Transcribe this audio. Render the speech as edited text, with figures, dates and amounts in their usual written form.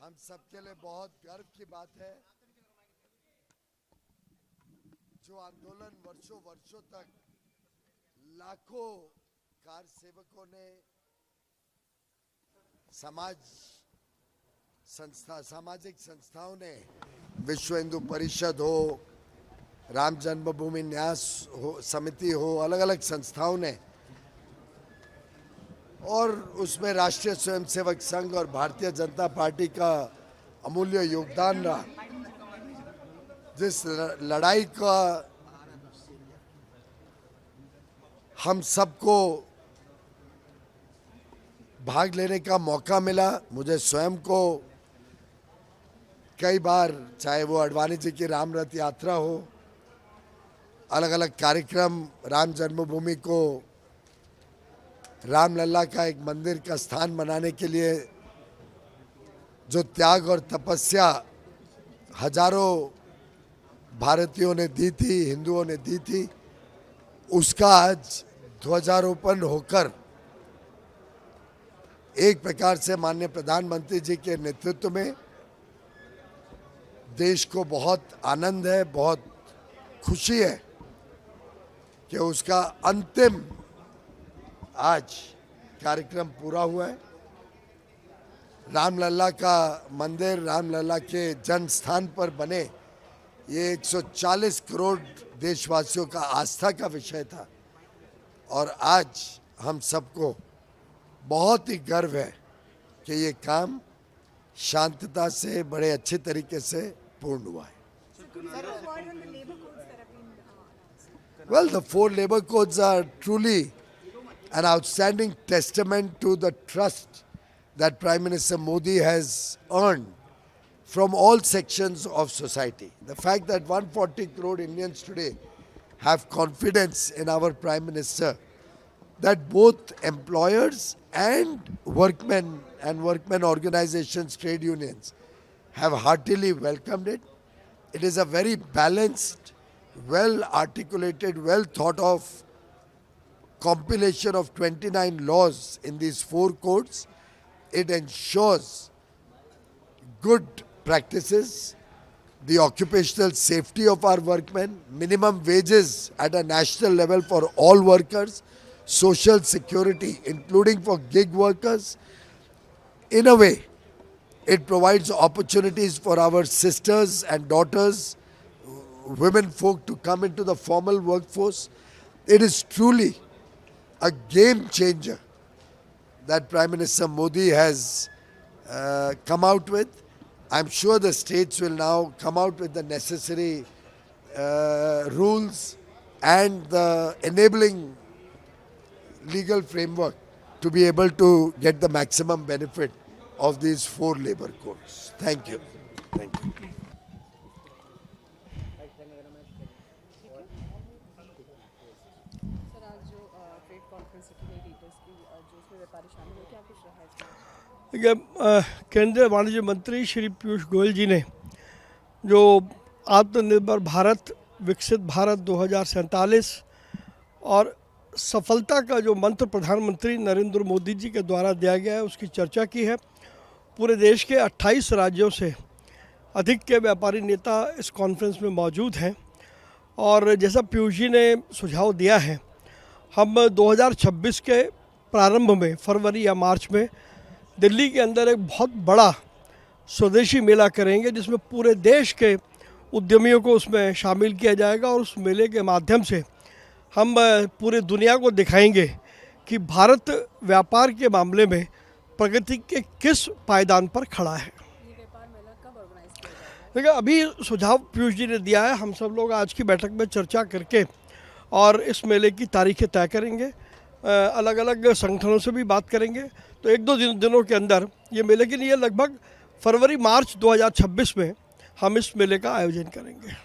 हम सबके लिए बहुत गर्व की बात है जो आंदोलन वर्षों वर्षों तक लाखों कार सेवकों ने सामाजिक संस्थाओं ने, विश्व हिंदू परिषद हो, राम जन्मभूमि न्यास समिति हो, अलग अलग संस्थाओं ने, और उसमें राष्ट्रीय स्वयंसेवक संघ और भारतीय जनता पार्टी का अमूल्य योगदान रहा। जिस लड़ाई का हम सबको भाग लेने का मौका मिला, मुझे स्वयं को कई बार, चाहे वो अडवाणी जी की राम रथ यात्रा हो, अलग अलग कार्यक्रम, राम जन्मभूमि को रामलला का एक मंदिर का स्थान बनाने के लिए जो त्याग और तपस्या हजारों भारतीयों ने दी थी, हिंदुओं ने दी थी, उसका आज ध्वजारोपण होकर एक प्रकार से माननीय प्रधानमंत्री जी के नेतृत्व में देश को बहुत आनंद है, बहुत खुशी है कि उसका अंतिम आज कार्यक्रम पूरा हुआ है। रामलला का मंदिर, रामलला के जन्म स्थान पर बने, ये 140 करोड़ देशवासियों का आस्था का विषय था और आज हम सबको बहुत ही गर्व है कि ये काम शांतता से बड़े अच्छे तरीके से पूर्ण हुआ है। Well, the 4 labor codes are truly an outstanding testament to the trust that Prime Minister Modi has earned from all sections of society. The fact that 140 crore Indians today have confidence in our Prime Minister, that both employers and workmen organizations, trade unions have heartily welcomed it. It is a very balanced, well articulated, well thought of compilation of 29 laws in these 4 codes. It ensures good practices, the occupational safety of our workmen, minimum wages at a national level for all workers, social security, including for gig workers. In a way, it provides opportunities for our sisters and daughters, women folk to come into the formal workforce. It is truly a game changer that Prime Minister Modi has come out with. I'm sure the states will now come out with the necessary rules and the enabling legal framework to be able to get the maximum benefit of these 4 labor codes. Thank you. Thank you. देखिए, केंद्रीय वाणिज्य मंत्री श्री पीयूष गोयल जी ने जो आत्मनिर्भर भारत, विकसित भारत 2047 और सफलता का जो मंत्र प्रधानमंत्री नरेंद्र मोदी जी के द्वारा दिया गया है, उसकी चर्चा की है। पूरे देश के 28 राज्यों से अधिक के व्यापारी नेता इस कॉन्फ्रेंस में मौजूद हैं और जैसा पीयूष जी ने सुझाव दिया है, हम 2026 के प्रारंभ में, फरवरी या मार्च में दिल्ली के अंदर एक बहुत बड़ा स्वदेशी मेला करेंगे जिसमें पूरे देश के उद्यमियों को उसमें शामिल किया जाएगा और उस मेले के माध्यम से हम पूरे दुनिया को दिखाएंगे कि भारत व्यापार के मामले में प्रगति के किस पायदान पर खड़ा है। ये व्यापार मेला कब ऑर्गेनाइज किया जाएगा? देखिए, अभी सुझाव पीयूष जी ने दिया है, हम सब लोग आज की बैठक में चर्चा करके और इस मेले की तारीखें तय करेंगे, अलग अलग संगठनों से भी बात करेंगे, तो 1-2 दिनों के अंदर ये मेले के लिए लगभग फरवरी मार्च 2026 में हम इस मेले का आयोजन करेंगे।